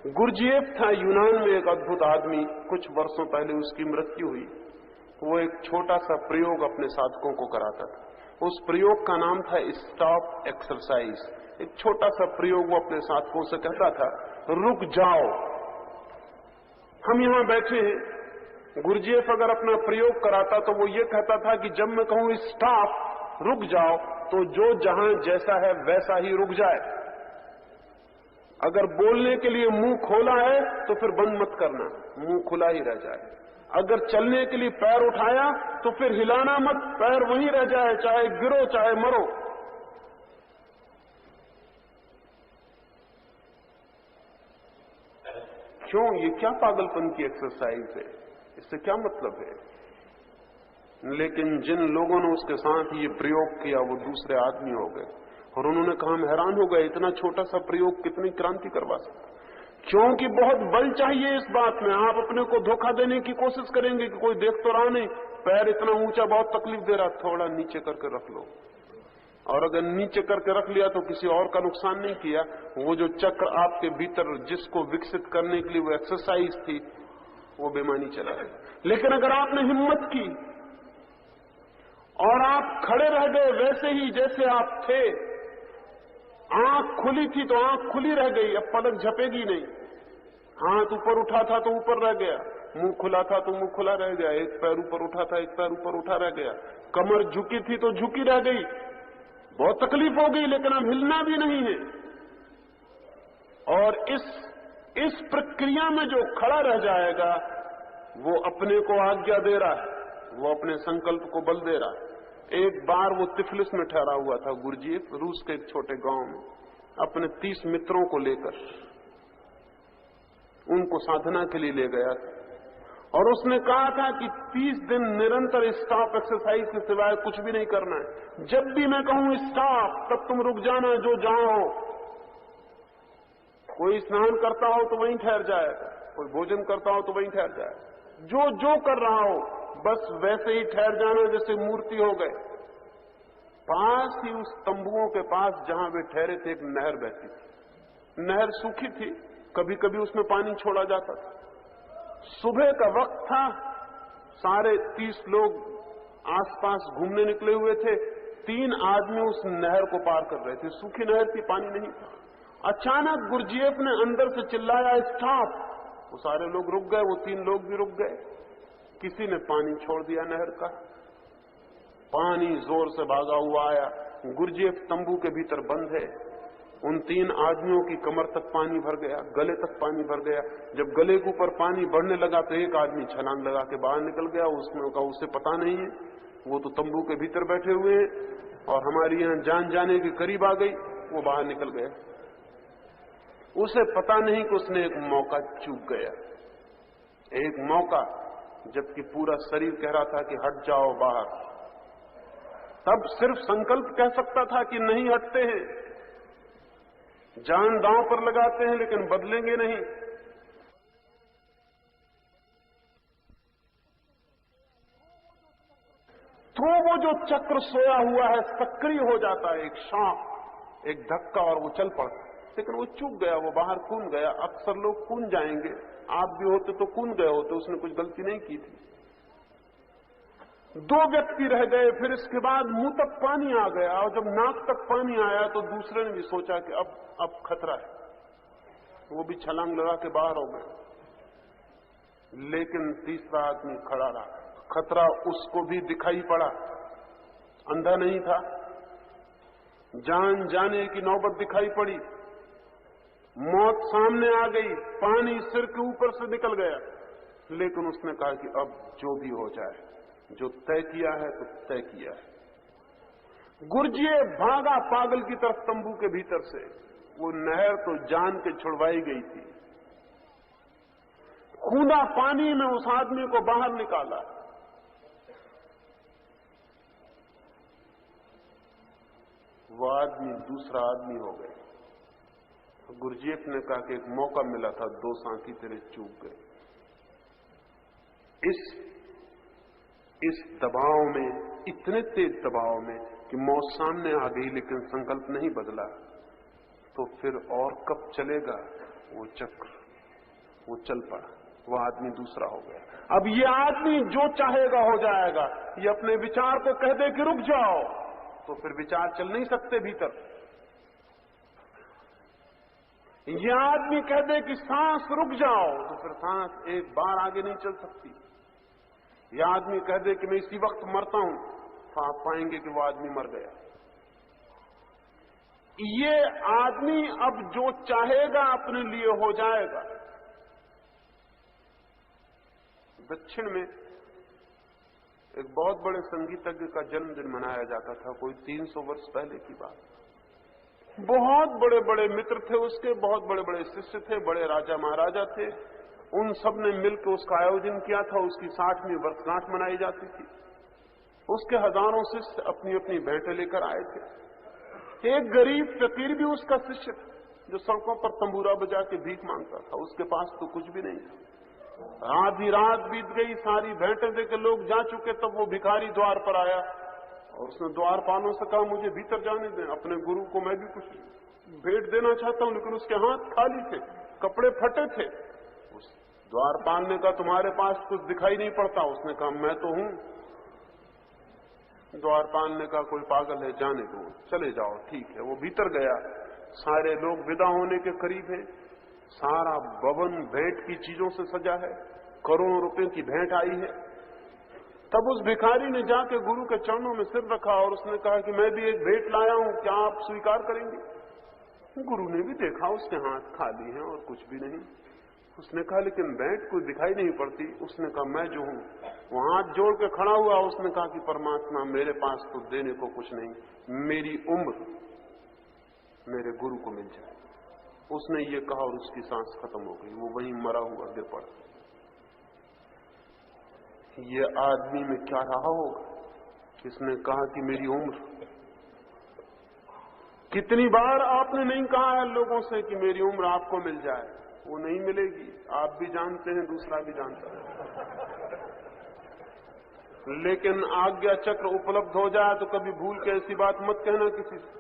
Gurdjieff था यूनान में एक अद्भुत आदमी। कुछ वर्षों पहले उसकी मृत्यु हुई। वो एक छोटा सा प्रयोग अपने साधकों को कराता था। उस प्रयोग का नाम था स्टॉप एक्सरसाइज। एक छोटा सा प्रयोग वो अपने साधकों से कहता था, रुक जाओ। हम यहां बैठे हैं, गुरजीएफ अगर अपना प्रयोग कराता तो वो ये कहता था कि जब मैं कहूं स्टॉप, रुक जाओ, तो जो जहां जैसा है वैसा ही रुक जाए। अगर बोलने के लिए मुंह खोला है तो फिर बंद मत करना, मुंह खुला ही रह जाए। अगर चलने के लिए पैर उठाया तो फिर हिलाना मत, पैर वहीं रह जाए, चाहे गिरो चाहे मरो। क्यों? ये क्या पागलपन की एक्सरसाइज है? इससे क्या मतलब है? लेकिन जिन लोगों ने उसके साथ ये प्रयोग किया वो दूसरे आदमी हो गए और उन्होंने कहा, हम हैरान हो गए, इतना छोटा सा प्रयोग कितनी क्रांति करवा सकता। क्योंकि बहुत बल चाहिए इस बात में। आप अपने को धोखा देने की कोशिश करेंगे कि कोई देख तो रहा नहीं, पैर इतना ऊंचा बहुत तकलीफ दे रहा, थोड़ा नीचे करके रख लो। और अगर नीचे करके रख लिया तो किसी और का नुकसान नहीं किया। वो जो चक्र आपके भीतर जिसको विकसित करने के लिए वो एक्सरसाइज थी, वो बेमानी चला गया। लेकिन अगर आपने हिम्मत की और आप खड़े रह गए वैसे ही जैसे आप थे, आंख खुली थी तो आंख खुली रह गई, अब पलक झपेगी नहीं। हाथ ऊपर उठा था तो ऊपर रह गया, मुंह खुला था तो मुंह खुला रह गया, एक पैर ऊपर उठा था एक पैर ऊपर उठा रह गया, कमर झुकी थी तो झुकी रह गई। बहुत तकलीफ हो गई लेकिन अब हिलना भी नहीं है। और इस प्रक्रिया में जो खड़ा रह जाएगा वो अपने को आज्ञा दे रहा है, वो अपने संकल्प को बल दे रहा है। एक बार वो तिफलिस में ठहरा हुआ था गुरजीएफ, रूस के एक छोटे गांव में, अपने 30 मित्रों को लेकर उनको साधना के लिए ले गया था। और उसने कहा था कि 30 दिन निरंतर स्टॉप एक्सरसाइज के सिवाय कुछ भी नहीं करना है। जब भी मैं कहूं स्टॉप तब तुम रुक जाना, जो जहां हो। कोई स्नान करता हो तो वहीं ठहर जाएगा, कोई भोजन करता हो तो वहीं ठहर जाएगा, जो कर रहा हो बस वैसे ही ठहर जाना जैसे मूर्ति हो गए। पास ही उस तंबुओं के पास जहां वे ठहरे थे एक नहर बहती थी। नहर सूखी थी, कभी कभी उसमें पानी छोड़ा जाता था। सुबह का वक्त था, सारे 30 लोग आसपास घूमने निकले हुए थे। 3 आदमी उस नहर को पार कर रहे थे। सूखी नहर थी, पानी नहीं था। अचानक गुरजीएफ ने अंदर से चिल्लाया, स्टॉप। वो सारे लोग रुक गए, वो 3 लोग भी रुक गए। किसी ने पानी छोड़ दिया नहर का, पानी जोर से भागा हुआ आया। गुरजीएफ तंबू के भीतर बंद है। उन 3 आदमियों की कमर तक पानी भर गया, गले तक पानी भर गया। जब गले के ऊपर पानी बढ़ने लगा तो एक आदमी छलांग लगा के बाहर निकल गया। उसने कहा, उसे पता नहीं है, वो तो तंबू के भीतर बैठे हुए हैं और हमारी यहां जान जाने के करीब आ गई। वो बाहर निकल गया। उसे पता नहीं कि उसने एक मौका चूक गया, एक मौका, जबकि पूरा शरीर कह रहा था कि हट जाओ बाहर। तब सिर्फ संकल्प कह सकता था कि नहीं हटते हैं, जान दांव पर लगाते हैं लेकिन बदलेंगे नहीं। तो वो जो चक्र सोया हुआ है सक्रिय हो जाता है, एक शॉक, एक धक्का, और वो चल पड़ता। लेकिन वो चूक गया, वो बाहर कूद गया। अक्सर लोग कूद जाएंगे, आप भी होते तो कूद गए होते, उसने कुछ गलती नहीं की थी। 2 व्यक्ति रह गए। फिर इसके बाद मुंह तक पानी आ गया और जब नाक तक पानी आया तो दूसरे ने भी सोचा कि अब खतरा है। वो भी छलांग लगा के बाहर हो गए। लेकिन तीसरा आदमी खड़ा रहा। खतरा उसको भी दिखाई पड़ा, अंधा नहीं था। जान जाने की नौबत दिखाई पड़ी, मौत सामने आ गई, पानी सिर के ऊपर से निकल गया। लेकिन उसने कहा कि अब जो भी हो जाए, जो तय किया है तो तय किया है। गुरजीएफ भागा पागल की तरफ तंबू के भीतर से। वो नहर तो जान के छुड़वाई गई थी। कूदा पानी में, उस आदमी को बाहर निकाला। वो आदमी दूसरा आदमी हो गया। गुरजीएफ ने कहा कि एक मौका मिला था, 2 साथी तेरे चूक गए। इस दबाव में, इतने तेज दबाव में कि मौत सामने आ गई लेकिन संकल्प नहीं बदला, तो फिर और कब चलेगा वो चक्र। वो चल पड़ा, वो आदमी दूसरा हो गया। अब ये आदमी जो चाहेगा हो जाएगा। ये अपने विचार को कह दे कि रुक जाओ, तो फिर विचार चल नहीं सकते भीतर। ये आदमी कह दे कि सांस रुक जाओ, तो फिर सांस एक बार आगे नहीं चल सकती। यह आदमी कह दे कि मैं इसी वक्त मरता हूं, तो आप पाएंगे कि वो आदमी मर गया। ये आदमी अब जो चाहेगा अपने लिए हो जाएगा। दक्षिण में एक बहुत बड़े संगीतज्ञ का जन्मदिन मनाया जाता था, कोई 300 वर्ष पहले की बात। बहुत बड़े बड़े मित्र थे उसके, बहुत बड़े बड़े शिष्य थे, बड़े राजा महाराजा थे। उन सब ने मिलकर उसका आयोजन किया था। उसकी 60वीं वर्षगांठ मनाई जाती थी। उसके हजारों शिष्य अपनी अपनी भेंटें लेकर आए थे। एक गरीब फकीर भी उसका शिष्य था, जो सड़कों पर तंबूरा बजा के भीख मांगता था। उसके पास तो कुछ भी नहीं था। आधी रात बीत गई, सारी भेंटें देकर लोग जा चुके, तब वो भिखारी द्वार पर आया और उसने द्वारपालों से कहा, मुझे भीतर जाने दें, अपने गुरु को मैं भी कुछ भेंट देना चाहता हूं। लेकिन उसके हाथ खाली थे, कपड़े फटे थे। उस द्वारपाल ने कहा, तुम्हारे पास कुछ दिखाई नहीं पड़ता? उसने कहा, मैं तो हूं। द्वारपाल ने कहा, कोई पागल है, जाने दो, चले जाओ, ठीक है। वो भीतर गया। सारे लोग विदा होने के करीब हैं। सारा भवन भेंट की चीजों से सजा है, करोड़ों रुपए की भेंट आई है। तब उस भिखारी ने जाके गुरु के चरणों में सिर रखा और उसने कहा कि मैं भी एक भेंट लाया हूं, क्या आप स्वीकार करेंगे? गुरु ने भी देखा, उसके हाथ खाली हैं और कुछ भी नहीं। उसने कहा, लेकिन भेंट कोई दिखाई नहीं पड़ती। उसने कहा, मैं जो हूं। वो हाथ जोड़ के खड़ा हुआ। उसने कहा कि परमात्मा, मेरे पास तो देने को कुछ नहीं, मेरी उम्र मेरे गुरु को मिल जाए। उसने ये कहा और उसकी सांस खत्म हो गई। वो वहीं मरा हुआ गिर पड़ा। ये आदमी में क्या रहा होगा? इसने कहा कि मेरी उम्र। कितनी बार आपने नहीं कहा है लोगों से कि मेरी उम्र आपको मिल जाए? वो नहीं मिलेगी। आप भी जानते हैं, दूसरा भी जानता है। लेकिन आज्ञा चक्र उपलब्ध हो जाए तो कभी भूल के ऐसी बात मत कहना किसी से।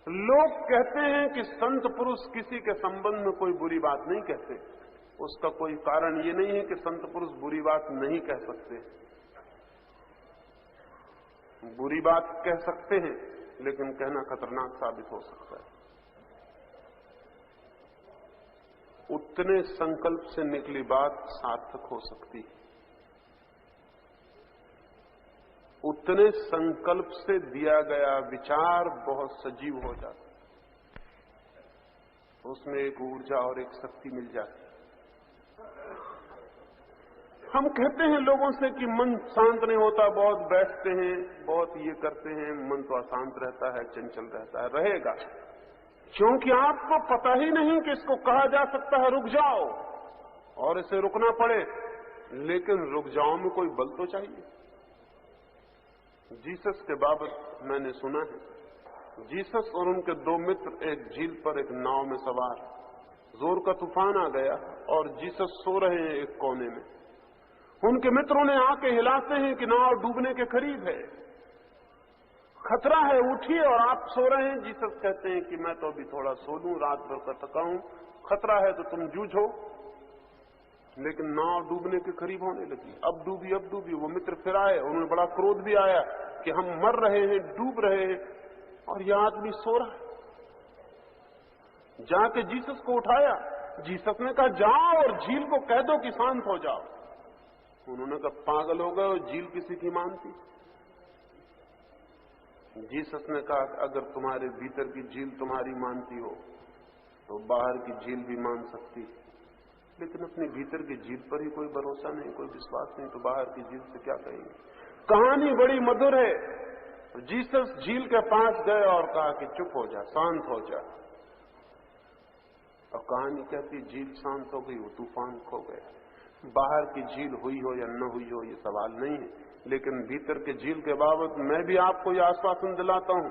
लोग कहते हैं कि संत पुरुष किसी के संबंध में कोई बुरी बात नहीं कहते। उसका कोई कारण ये नहीं है कि संत पुरुष बुरी बात नहीं कह सकते। बुरी बात कह सकते हैं, लेकिन कहना खतरनाक साबित हो सकता है। उतने संकल्प से निकली बात सार्थक हो सकती है। उतने संकल्प से दिया गया विचार बहुत सजीव हो जाता है। उसमें एक ऊर्जा और एक शक्ति मिल जाती है। हम कहते हैं लोगों से कि मन शांत नहीं होता, बहुत बैठते हैं, बहुत ये करते हैं, मन तो अशांत रहता है, चंचल रहता है। रहेगा, क्योंकि आपको पता ही नहीं कि इसको कहा जा सकता है रुक जाओ और इसे रुकना पड़े। लेकिन रुक जाओ में कोई बल तो चाहिए। जीसस के बाबत मैंने सुना है, जीसस और उनके दो मित्र एक झील पर एक नाव में सवार, जोर का तूफान आ गया और जीसस सो रहे हैं एक कोने में। उनके मित्रों ने आके हिलाते हैं कि नाव डूबने के करीब है, खतरा है, उठिए, और आप सो रहे हैं। जीसस कहते हैं कि मैं तो अभी थोड़ा सो लूं, रात भर का थका हूं, खतरा है तो तुम जूझो। लेकिन नाव डूबने के करीब होने लगी। अब डूबी। वो मित्र फिर आए, उन्हें बड़ा क्रोध भी आया कि हम मर रहे हैं, डूब रहे हैं, और यह आदमी सो रहा है। जाके जीसस को उठाया। जीसस ने कहा, जाओ और झील को कह दो कि शांत हो जाओ। उन्होंने कहा, पागल हो गए हो, झील किसी की मानती? जीसस ने कहा, अगर तुम्हारे भीतर की झील तुम्हारी मानती हो तो बाहर की झील भी मान सकती है। लेकिन अपने भीतर की झील पर ही कोई भरोसा नहीं, कोई विश्वास नहीं, तो बाहर की झील से क्या कहेंगे? कहानी बड़ी मधुर है। जीसस झील के पास गए और कहा कि चुप हो जा, शांत हो जा। और कहानी कहती, झील शांत हो गई, वो तूफान खो गया। बाहर की झील हुई हो या न हुई हो ये सवाल नहीं है, लेकिन भीतर के झील के बाबत मैं भी आपको यह आश्वासन दिलाता हूं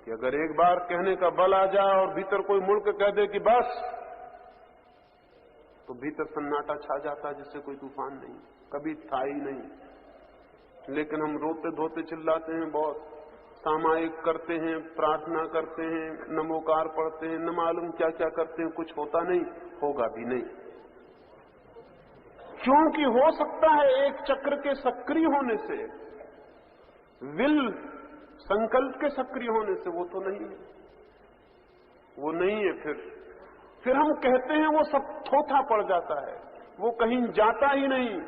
कि अगर एक बार कहने का बल आ जाए और भीतर कोई मुड़ के कह दे कि बस, तो भीतर सन्नाटा छा जाता है जिससे कोई तूफान नहीं, कभी था ही नहीं। लेकिन हम रोते धोते चिल्लाते हैं बहुत, सामायिक करते हैं, प्रार्थना करते हैं, नमोकार पढ़ते हैं, न मालूम क्या क्या करते हैं, कुछ होता नहीं, होगा भी नहीं। क्योंकि हो सकता है एक चक्र के सक्रिय होने से, विल संकल्प के सक्रिय होने से, वो तो नहीं है, वो नहीं है। फिर हम कहते हैं वो सब थोथा पड़ जाता है, वो कहीं जाता ही नहीं।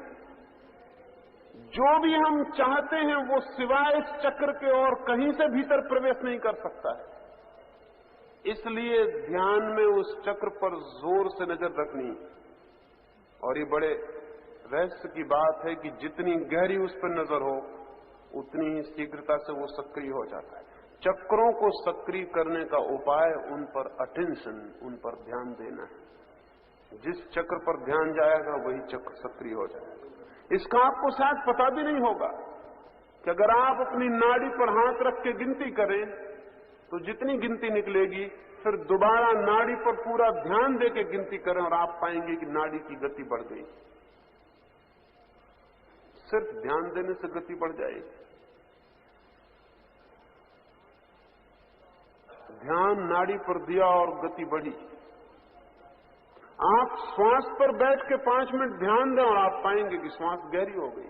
जो भी हम चाहते हैं वो सिवाय इस चक्र के और कहीं से भीतर प्रवेश नहीं कर सकता है। इसलिए ध्यान में उस चक्र पर जोर से नजर रखनी। और ये बड़े रहस्य की बात है कि जितनी गहरी उस पर नजर हो उतनी ही शीघ्रता से वो सक्रिय हो जाता है। चक्रों को सक्रिय करने का उपाय उन पर अटेंशन, उन पर ध्यान देना है। जिस चक्र पर ध्यान जाएगा वही चक्र सक्रिय हो जाएगा। इसका आपको शायद पता भी नहीं होगा कि अगर आप अपनी नाड़ी पर हाथ रख के गिनती करें तो जितनी गिनती निकलेगी, फिर दोबारा नाड़ी पर पूरा ध्यान दे के गिनती करें और आप पाएंगे कि नाड़ी की गति बढ़ गई। सिर्फ ध्यान देने से गति बढ़ जाएगी। ध्यान नाड़ी पर दिया और गति बढ़ी। आप श्वास पर बैठ के 5 मिनट ध्यान दें और आप पाएंगे कि श्वास गहरी हो गई।